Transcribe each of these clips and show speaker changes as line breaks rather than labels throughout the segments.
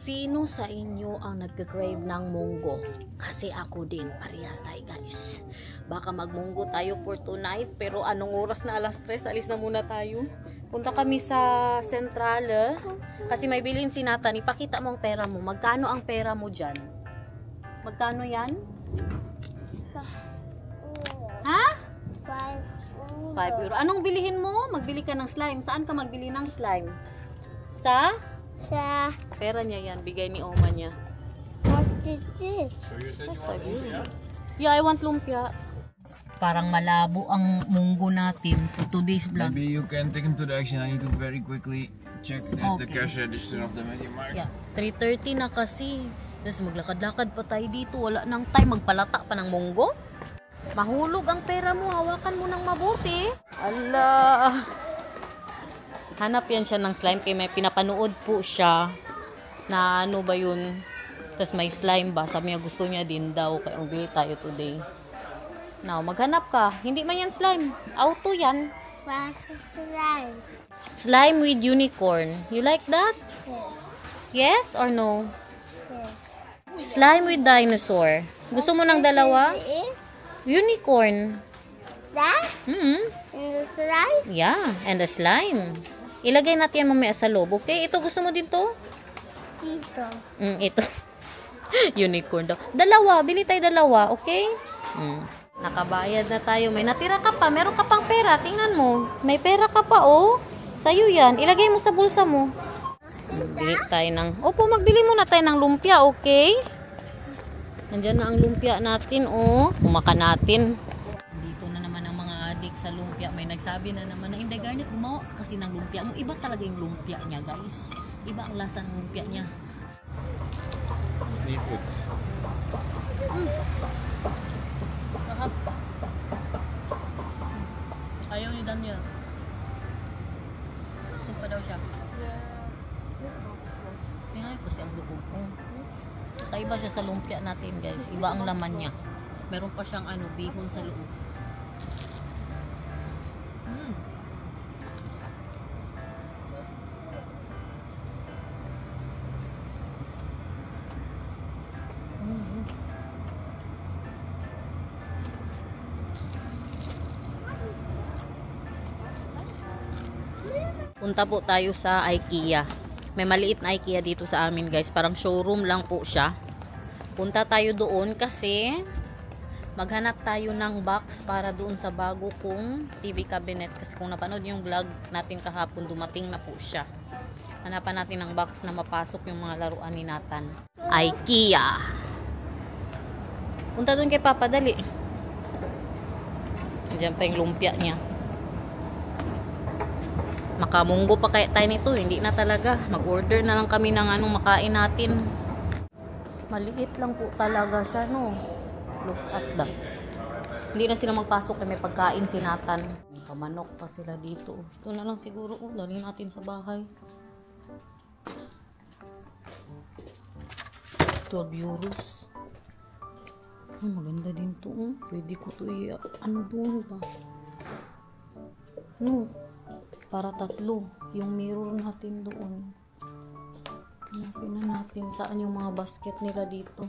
Sino sa inyo ang nagka-crave ng munggo? Kasi ako din, parehas tayo guys. Baka magmunggo tayo for tonight, pero anong oras na? Alas 3, alis na muna tayo. Punta kami sa Central, kasi may bilhin si Nathan. Ipakita mo ang pera mo. Magkano ang pera mo dyan? Magkano yan? Ha? 5 euro. Anong bilihin mo? Magbili ka ng slime. Saan ka magbili ng slime? Sa pera niya yan. Bigay ni Oma niya.
What is this?
So you said you want lumpia?
Yeah, I want lumpia. Parang malabo ang munggo natin for today's vlog.
Maybe you can take him to the action. I need to very quickly check that the
Okay.
cash register of the Media Markt.
Yeah, 3:30 na kasi. Tapos maglakad-lakad pa tayo dito. Wala nang time. Magpalata pa ng munggo. Mahulog ang pera mo. Hawakan mo ng mabuti. Allah. Hanap yan siya ng slime. Kaya may pinapanood po siya na ano ba yun. Tapos may slime ba. Sabi niya gusto niya din daw. Kaya bili tayo today. Now, maghanap ka. Hindi man yan slime. Auto yan.
What's the slime?
Slime with unicorn. You like that?
Yes.
Yes or no?
Yes.
Slime with dinosaur. Gusto mo ng dalawa? Unicorn.
That?
Hmm.
And the slime?
Yeah, and the slime. Ilagay natin yan mamaya sa loob, okay? Ito gusto mo din to?
Dito.
Ito. Unicorn daw. Dalawa, bili tayo dalawa, okay? Nakabayad na tayo. May natira ka pa. Meron ka pang pera. Tingnan mo. May pera ka pa, oh. Sa'yo yan. Ilagay mo sa bulsa mo. Bili tayo ng... Opo, magbili muna tayo ng lumpia, okay? Nandyan na ang lumpia natin, oh. Kumakan natin. Dito na naman ang mga adik sa lumpia. May nagsabi na naman na, hindi, Garnet, gumawa ka kasi ng lumpia mo. Iba talaga yung lumpia niya, guys. Iba ang lasa ng lumpia niya.
Need it.
Ayaw ni Daniel. Busog pa daw siya. Tingnan ko siya ang loob. Kakaiba siya sa lumpia natin, guys. Iba ang laman niya. Meron pa siyang bihon sa loob. Punta po tayo sa IKEA. May maliit na IKEA dito sa amin, guys. Parang showroom lang po siya. Punta tayo doon kasi maghanap tayo ng box para doon sa bago kong TV cabinet. Kasi kung napanood yung vlog natin kahapon, dumating na po siya. Hanapan natin ng box na mapasok yung mga laruan ni Nathan. IKEA. Punta doon kay Papa, dali. Diyan pa yung lumpia niya. Makamunggo pa kaya tayo nito. Hindi na talaga. Mag-order na lang kami ng makain natin. Maliit lang po talaga siya, no? Look at that. Hindi na sila magpasok kaya may pagkain si Nathan. May kamanok pa sila dito. Ito na lang siguro. Dali natin sa bahay. 12 euros. Ay, maganda din to. Pwede ko to doon ba? No. Para 3 yung mirror natin doon. Hanapin na natin saan yung mga basket nila dito.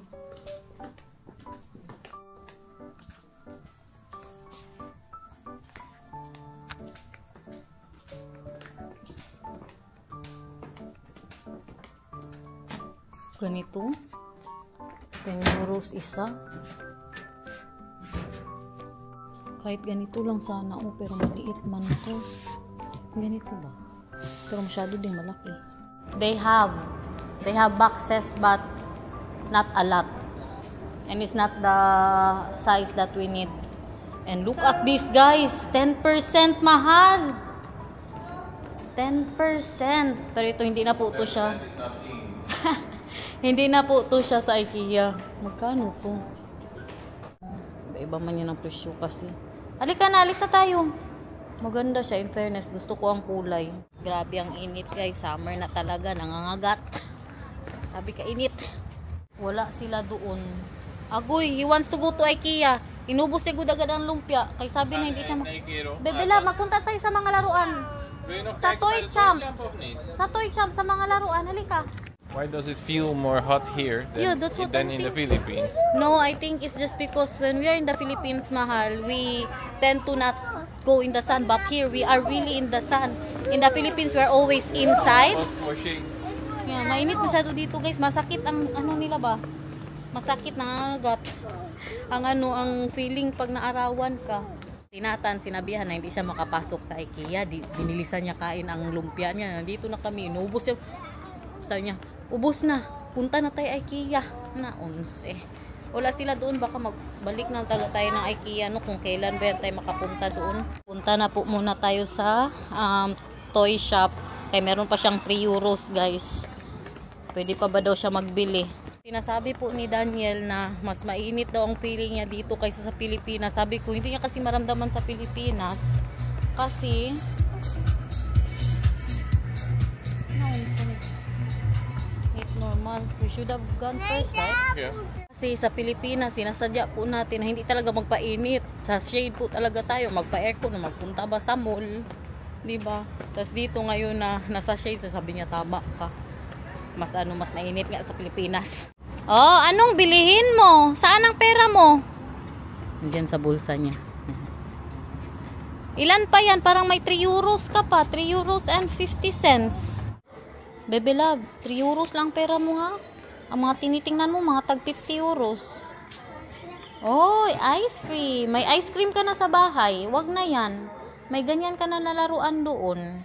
Ganito 10 euros isa. Kahit ganito lang sana, pero maliit man ko. Ganito ba? Pero masyado din malaki. They have boxes but not a lot. And it's not the size that we need. And look at this, guys. 10% mahal. 10%. Pero ito hindi na po to siya. Hindi na po to siya sa IKEA. Magkano po? Iba man yun ang presyo kasi. Halika na, alis na tayo. Maganda siya, in fairness. Gusto ko ang kulay. Grabe ang init, guys. Summer na talaga. Nangangagat. Sabi ka, init. Wala sila doon. Agoy, he wants to go to IKEA. Inubos si Gudagad ang lumpia. Kay sabi na hindi siya Bebela, magpunta tayo sa mga laruan. Sa Toy Champ. Sa Toy Champ, sa mga laruan. Halika.
Why does it feel more hot here than,
Yeah, that's what I'm
in the
thinking.
Philippines?
No, I think it's just because when we are in the Philippines, mahal, we tend to not go in the sun. But here, we are really in the sun. In the Philippines, we're always inside.
Washing.
Yeah, mainit masyado dito, guys. Masakit ang ano nila ba? Masakit na agat. Ang feeling pag naarawan ka. Tinatan, sinabihan na hindi siya makapasok sa IKEA. Binilisan niya kain ang lumpia niya. Nandito na kami. Inubos siya. Sabi niya, ubos na. Punta na tayo IKEA. Na 11. Wala sila doon. Baka magbalik na tayo ng IKEA. No? Kung kailan ba tayo makapunta doon. Punta na po muna tayo sa toy shop. Kaya meron pa siyang 3 euros, guys. Pwede pa ba daw siya magbili? Sinasabi po ni Daniel na mas mainit daw ang feeling niya dito kaysa sa Pilipinas. Sabi ko, hindi niya kasi maramdaman sa Pilipinas. Kasi, it's normal. We should have gone first, right?
Yeah.
Kasi sa Pilipinas, sinasadya po natin na hindi talaga magpainit. Sa shade po talaga tayo. Magpa-aircon, magpunta ba sa mall. Diba? Tapos dito ngayon na nasa shade, sabi niya, tama ka. Mas mainit nga sa Pilipinas. Oh, anong bilihin mo? Saan ang pera mo? Diyan sa bulsa niya. Ilan pa yan? Parang may 3 euros ka pa. 3 euros and 50 cents. Bebe love, 3 euros lang pera mo ha. Ang mga tinitingnan mo, mga tag 50 euros. Oh, ice cream. May ice cream ka na sa bahay. Wag na yan. May ganyan ka na nalaruan doon.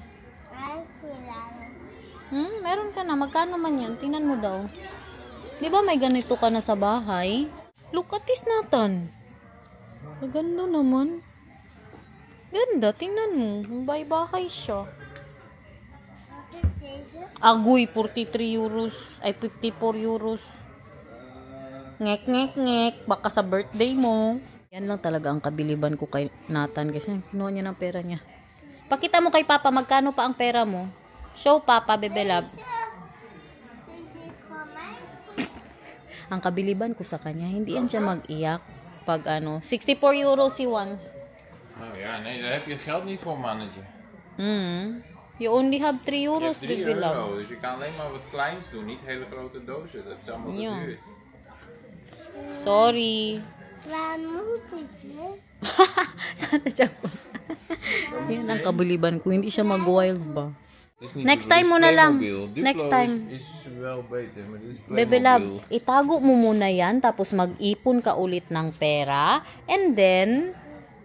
Meron ka na. Magkano man yan? Tingnan mo daw. Di ba may ganito ka na sa bahay? Look at this, Nathan. Maganda naman. Ganda. Tingnan mo. May bahay siya. Agoy, 43 euros. Ay, 54 euros. Ngek, ngek, ngek. Baka sa birthday mo. Yan lang talaga ang kabiliban ko kay Nathan. Kasi kinuha niya ng pera niya. Pakita mo kay Papa, magkano pa ang pera mo? Show Papa, bebe love. Ang kabiliban ko sa kanya, hindi yan siya mag-iyak. Pag 64 euros he wants.
Oh ja, nee, daar heb je geld niet voor, mannetje.
You only have 3
Je
euros,
hebt 3
bebe love.
euro, dus je kan alleen maar wat kleins doen, niet hele grote dozen. Dat is allemaal te
Ja.
duur.
Sorry. Sana siya po. Yan ang kabiliban ko, hindi siya mag-wild ba? Next time mo na lang. Next time.
Is wel beter, maar dit is
Bebe love, itago mo muna yan, tapos mag-ipon ka ulit ng pera, and then,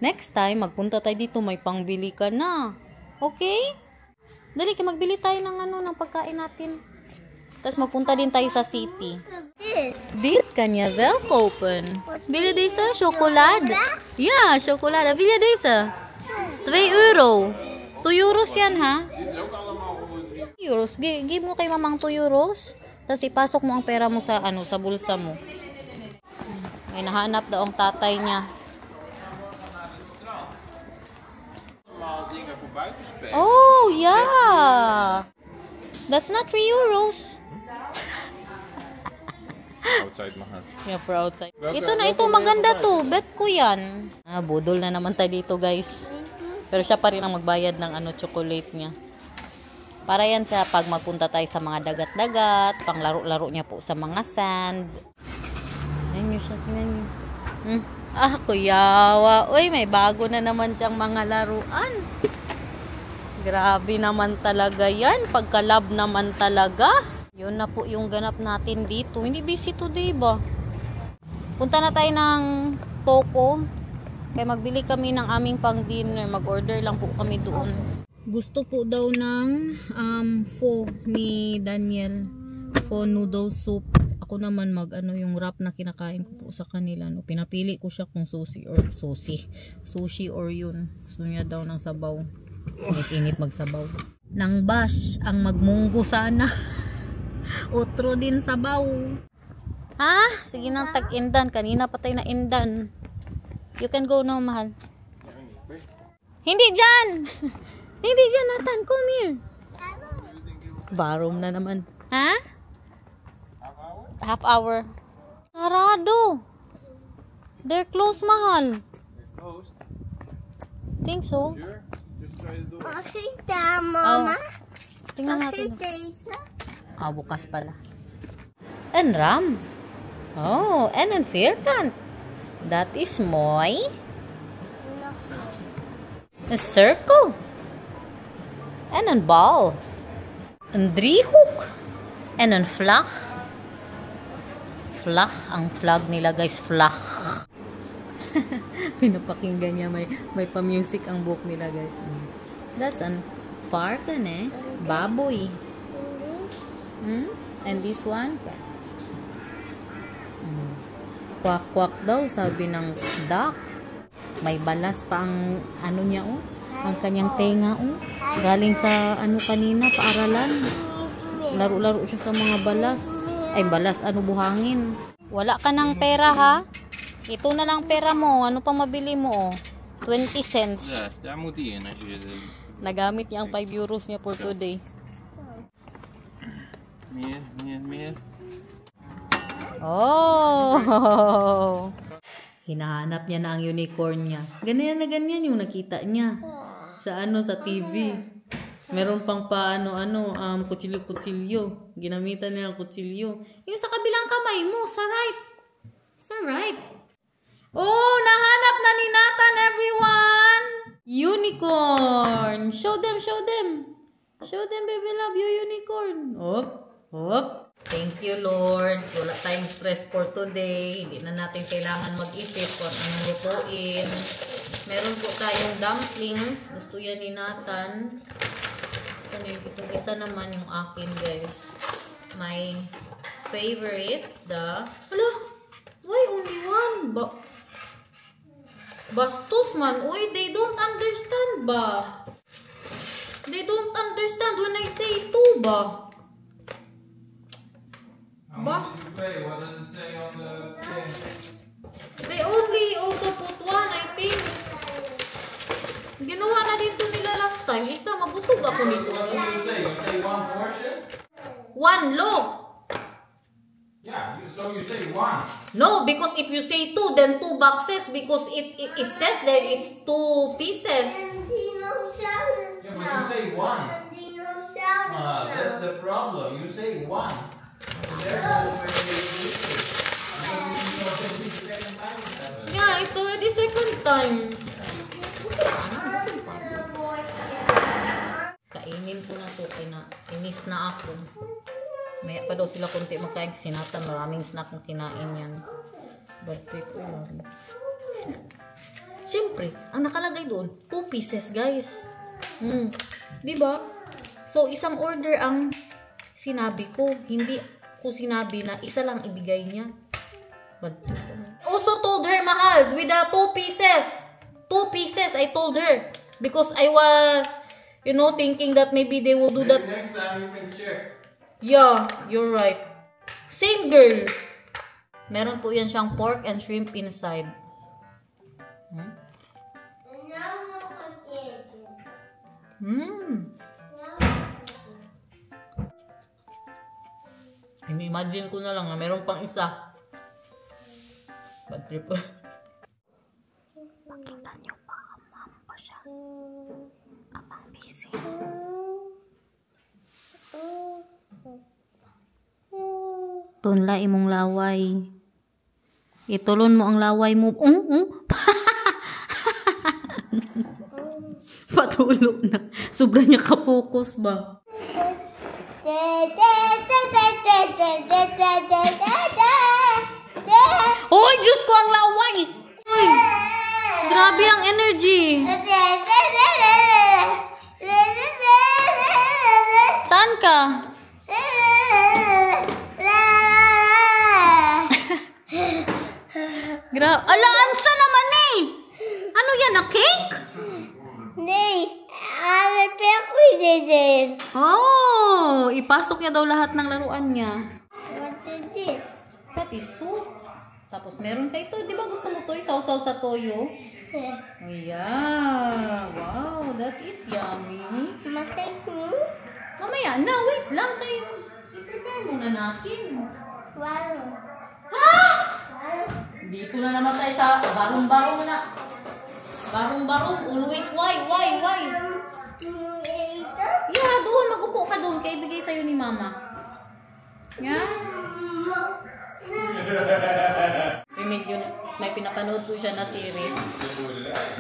next time, magpunta tayo dito, may pangbili ka na. Okay? Dali, magbili tayo ng ng pagkain natin. Tapos magpunta din tayo sa city. Dit kanya wel kopen. Bili deze chocolade. Ja, chocolade. Bili deze. 2 euro. 2 euros yan, ha? Euros. Give mo kay mamang 2 euros. Tapos ipasok mo ang pera mo sa sa bulsa mo. May nahanap daw ang tatay niya. Oh, yeah. That's not 3 euros.
Outside mahal.
Yeah, for outside. Ito na, ito maganda to. Bet ko yan. Budol na naman tayo dito, guys. Pero siya pa rin ang magbayad ng chocolate niya. Para yan sa pag magpunta tayo sa mga dagat-dagat, pang laro-laro niya po sa mga sand. Ayan nyo siya, tingnan nyo. Kuyawa. Uy, may bago na naman siyang mga laruan. Grabe naman talaga yan. Pagka-love naman talaga. Yun na po yung ganap natin dito. Hindi busy today ba? Punta na tayo ng Toko. Kaya magbili kami ng aming pang-dinner. Mag-order lang po kami doon. Gusto po daw ng pho ni Daniel. Pho noodle soup. Ako naman yung wrap na kinakain ko po sa kanila. No? Pinapili ko siya kung sushi or yun. Gusto niya daw ng sabaw. Init magsabaw. Nang bash ang magmunggo sana. Otro din sabaw. Ha? Sige nang tag-indan. Kanina pa tayo na indan. You can go now, mahal. Hindi dyan! Hindi dyan, Nathan. Come here. Barom na naman. Ha? Half hour. Sarado. They're closed, mahal.
Closed?
Think so.
Sure? Just try to do it.
Makita, Mama.
Tingnan natin.
Makita isa.
Bukas pala. En ram. Oh, en een vierkant. Dat is mooi.
Nog meer.
Een cirkel. En een bal. Een driehoek. En een vlag. Vlag. Ang flag nila guys, vlag. Pinapakinggan niya, may pa-music ang book nila guys. That's an parken eh. Baboy. And this one? Kwak-kwak daw, sabi ng duck. May balas pa ang ano niya oh. Ang kanyang tenga oh. Galing sa ano kanina, paaralan. Laro-laro siya sa mga balas. Ay, balas, ano, buhangin. Wala ka ng pera ha? Ito na lang pera mo. Ano pa mabili mo oh? 20 cents.
Ja, daar moet die in als je...
Nagamit niya ang 5 euros niya for today.
Meer.
Oh! Hinahanap niya na ang unicorn niya. Ganyan na ganyan yung nakita niya. Sa sa TV. Meron pang kutsilyo-kutsilyo. Ginamitan niya ang kutsilyo. Yung sa kabilang kamay mo, sa right. Sa right. Oh, nahanap na ni Nathan, everyone! Unicorn! Show them, show them. Show them, baby love, you unicorn. Hop. Thank you, Lord. Wala tayong stress for today. Hindi na natin kailangan mag-isip kung anong lutuin. Meron po tayong dumplings. Gusto yan ni Nathan. Itong isa naman yung akin, guys. My favorite, Hala! Why only one? Bastos man. Uy, they don't understand ba? They don't understand when I say two ba?
What does it say on the thing?
They only also put one, I think. Ginawa na dito nila last time. Isa, mabusog ako nito.
What do you say? You say one portion?
One, look.
Yeah, so you say one.
No, because if you say two, then 2 boxes. Because it says there it's 2 pieces.
Yeah, but you say one. That's the problem. You say one.
Yeah, it's already second time. Kainin ko na to. Inis na ako. Maya pa daw sila konti magkain kasi Nathan. Maraming snack na kinain yan. Birthday ko yan. Siyempre, ang nakalagay doon, 2 pieces guys. Diba? So, isang order ang sinabi ko. Hindi ko sinabi na isa lang ibigay niya. Also told her, mahal, with the 2 pieces. 2 pieces, I told her. Because I was, thinking that maybe they will do that.
Next time you can check.
Yeah, you're right. Same girl. Meron po yan siyang pork and shrimp inside. Imagine ko na lang na meron pang isa. Bad trip. Makita niyo pa, amam pa siya. Amang busy. Tunla imong laway. Itulon mo ang laway mo. Patulog na. Sobra niya ka-focus ba? Oy, Diyos ko ang laway! Oy, grabe ang energy. Saan ka? Ala, ansa naman eh? Ano yan, a cake? Oh, ipasok niya daw lahat ng laruan niya.
What is it?
That is soup. Tapos meron ka ito. Di ba gusto mo ito? Isaw-saw sa toyo? Oh, yeah. Wow, that is yummy.
Masay ko?
Mamaya na, wait lang kayo. I-prepare muna natin.
Wow.
Ha? Dito na naman tayo sa barong-barong na. Barong-barong. Always, why? Yeah, doon. Mag-upo ka doon. Kaya ibigay sa'yo ni Mama. Yeah? Medyo may pinapanood po siya na series.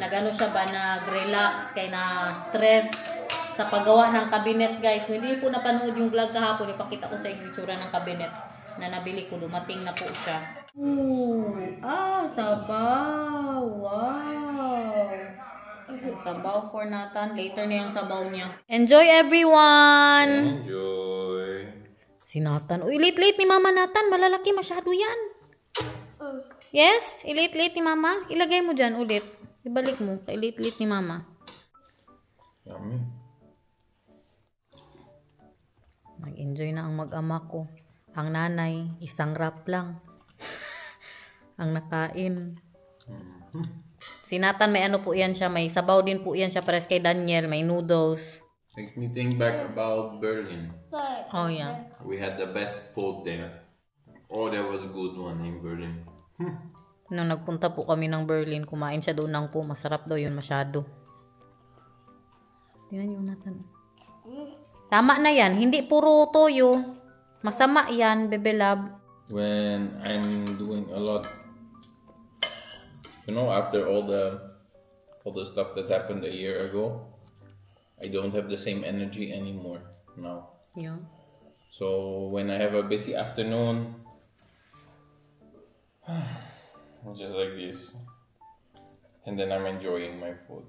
Nagano siya ba, nag-relax, kay na stress sa paggawa ng cabinet, guys. Kung hindi po napanood yung vlog kahapon, ipakita ko sa inyo yung itsura ng cabinet na nabili ko. Dumating na po siya. Ooh, sabaw. Wow. Sabaw for Nathan. Later na yung sabaw niya. Enjoy, everyone!
Enjoy.
Si Nathan. Uy, late ni Mama Nathan. Malalaki masyado yan. Yes? Late ni Mama. Ilagay mo dyan ulit. Ibalik mo. Late ni Mama.
Yummy.
Nag-enjoy na ang mag-ama ko. Ang nanay, isang wrap lang. Ang nakain. Si Nathan, may ano po yan siya. May sabaw din po yan siya. Pares kay Daniel. May noodles.
Makes me think back about Berlin.
Oh, yeah.
We had the best food there. Oh, there was a good one in Berlin.
Nung nagpunta po kami ng Berlin, kumain siya doon ng po. Masarap daw yun masyado. Tingnan niyo, Nathan. Tama na yan. Hindi puro toyo. Masama yan, Bebe Love.
When I'm doing a lot, you know, after all the stuff that happened a year ago, I don't have the same energy anymore now.
Yeah.
So when I have a busy afternoon, I'm just like this, and then I'm enjoying my food.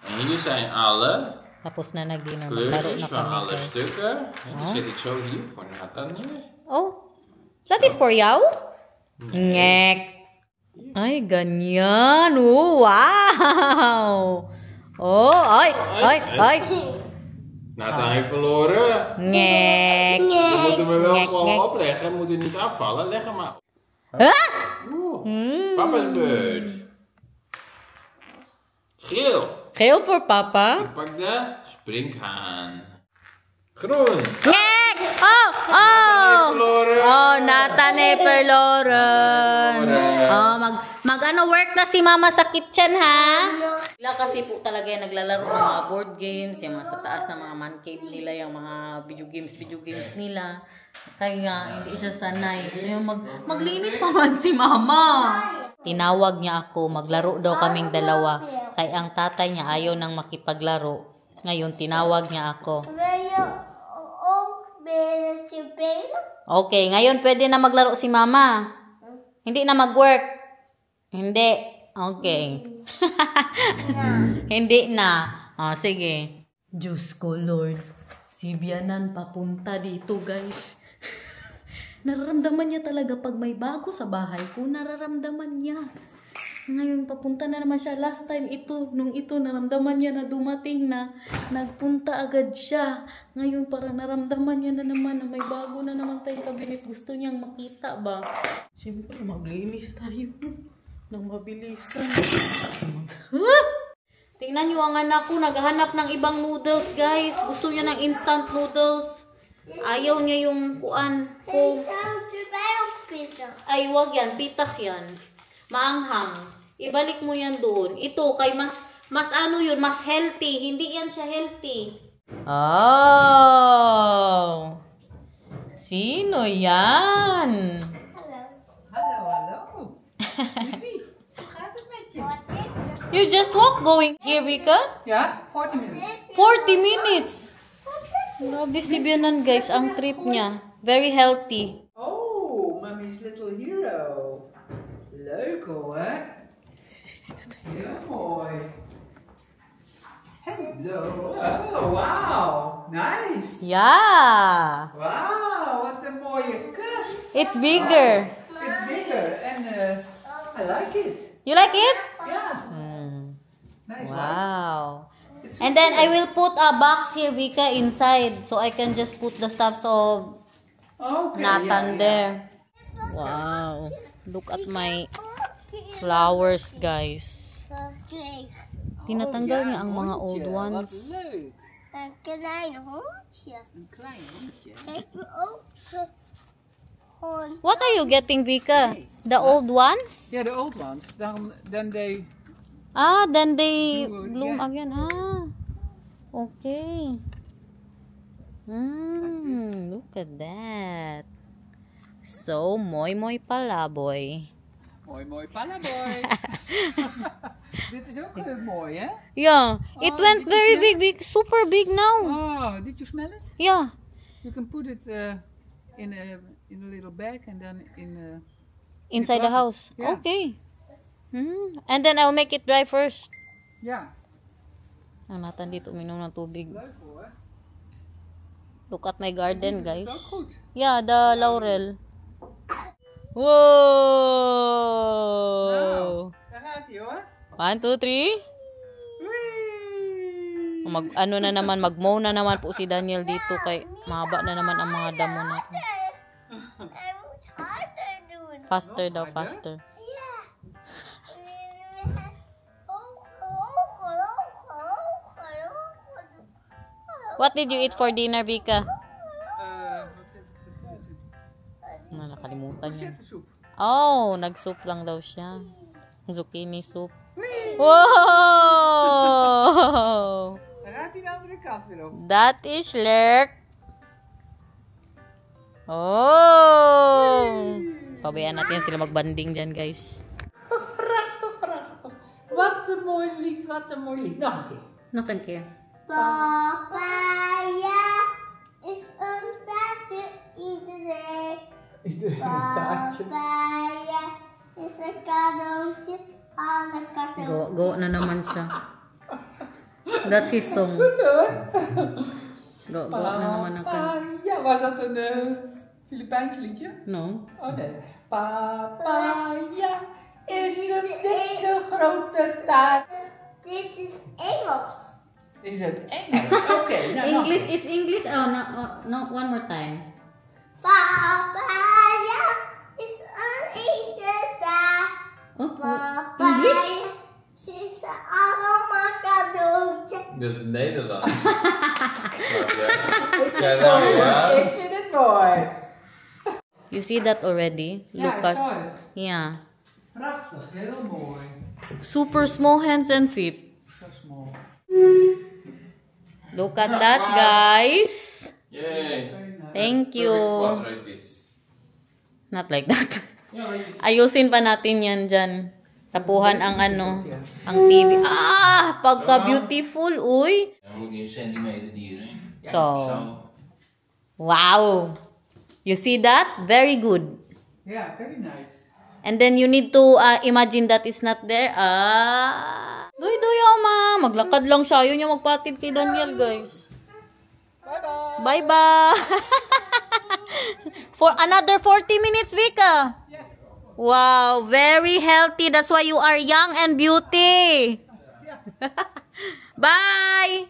En hier zijn alle
Tapos na nag-dinner. Maglaro
kleurtjes
na
van
kami,
alle
guys.
stukken. En die zet ik zo hier voor Nathan neer.
Oh, that is for you? Ngek. Ay, ganyan. Oh, wow. Oh, ay.
Nathan heeft verloren.
Ngek.
We moeten hem wel
Ngek,
gewoon
ngek.
opleggen. Moet hij niet afvallen. Leg hem maar.
Ah!
Oeh. Papa's beurt. Geel.
Geel voor papa.
Ik pak de springhaan. Groen.
Ngek! Oh!
Verloren.
Oh, Nathan ay verloren. Oh, mag-ano work na si Mama sa kitchen, ha? Sila kasi po talaga yung naglalaro ng mga board games, yung mga sa taas na mga man cave nila, yung mga video games nila. Kaya hindi siya sanay. So yung maglinis pa man si Mama. Tinawag niya ako, maglaro daw kaming dalawa. Kaya ang tatay niya ayaw nang makipaglaro. Ngayon, tinawag niya ako. Okay, ngayon pwede na maglaro si Mama. Hindi na mag-work. Hindi. Okay. Hindi na. Oh, sige. Diyos ko, Lord. Si Bianan papunta dito, guys. Nararamdaman niya talaga pag may bago sa bahay ko. Nararamdaman niya. Ngayon, papunta na naman siya. Last time nung ito, naramdaman niya na dumating na. Nagpunta agad siya. Ngayon, parang naramdaman niya na naman na may bago na naman tayong kabinet. Gusto niyang makita ba? Siyempre, maglinis tayo ng mabilisan. Tingnan niyo ang anak ko. Naghahanap ng ibang noodles, guys. Gusto niya ng instant noodles. Ayaw niya yung kuan ko. Ay, wag yan. Pitak yan. Maanghang. Ibalik mo yan doon. Ito, kay mas ano yun, mas healthy. Hindi yan siya healthy. Oh! Sino yan?
Hallo. Liefie, hoe gaat het met je?
You just walk going here, Vika?
Ja, 40 minutes.
40 minutes. Grabe si Bianan, guys. Ang trip niya. Very healthy.
Oh, mommy's little hero. Leuk hoor. Heel mooi. Hello. Oh, wow. Nice.
Yeah.
Wow, wat een mooie kast.
It's bigger.
It's bigger and I like it.
You like it?
Yeah. Nice one.
Wow.
It's
And then I will put a box here, Vika, inside. So I can just put the stuff of
Okay,
Nathan
yeah.
there. Wow. Look at my flowers, guys. Tinatanggal niya ang mga old ones.
Leuk.
Een klein hondje.
Een klein hondje.
Kijk me ook. Hond.
What are you getting, Vika? The old ones?
Yeah, the old ones. Then they.
Ah, then they
Bloom
bloom
again.
again. Ah, okay. Look at that. So, mooi palaboy.
Mooi palaboy. Dit is ook mooi, hè?
Yeah, it
Oh,
went
did you
very
smell
big, super big now.
Oh, did you smell it?
Yeah.
You can put it in a little bag and then
Inside the
closet.
house.
Yeah.
Okay. And then I'll make it dry first.
Ja.
Ang Nathan dito uminom ng tubig.
Leuk hoor.
Look at my garden, guys.
Dat is ook goed.
Yeah, the laurel. Wow!
Nou, daar gaat hij hoor.
1, 2, 3.
Whee!
Ano na naman, mag-mow na naman po si Daniel dito kay mahaba na naman ang mga damo natin. Faster daw, faster. What did you eat for dinner, Vika?
Wat heb ik gegeten?
Nakalimutan niya.
Zittensoep.
Oh, nag-soup lang daw siya. Zucchini soup. Wow!
Dan gaat hij de andere kant weer op.
That is Lerk. Oh! Pabayaan natin sila magbanding dyan, guys.
Prachtig. Wat een mooi lied, wat een mooi lied. Nog een keer.
Nog een keer.
Papaya is een taartje iedereen.
Iedereen een taartje.
Papaya is een cadeautje. Alle katten.
Go na naman siya. That's his song.
Goed hoor.
Go na naman ang kanya.
Ja, was dat een Filipijns liedje?
No?
Oh nee. Papaya is een dikke grote taart.
Dit is Engels.
Is het Engels? Oké, nou nog.
English, it's English. Oh, no, one more time.
Papaya is een eetentaart.
Oh,
Papaya
English?
zitten allemaal cadeautjes.
Dat is Nederlands.
Ik vind het mooi.
You see that already,
Ja,
Lucas?
I saw it.
Yeah.
Prachtig, heel mooi.
Super small hands and feet.
Zo small.
Look at that, guys.
Yay.
Thank you.
Spot like this.
Not like that.
Yeah, like this.
Ayusin pa natin yan dyan. Tapuhan ang ano, ang TV. Ah, pagka-beautiful, uy.
Dan moet je een centimeter hierin.
So,
Zo.
wow. You see that? Very good.
Yeah, very nice.
And then you need to imagine that it's not there. Ah. Doy, ma. Maglakad lang siya. Yun yung magpatid kay Daniel, guys.
Bye-bye.
Bye-bye. For another 40 minutes, Vika. Wow, very healthy. That's why you are young and beauty. Bye.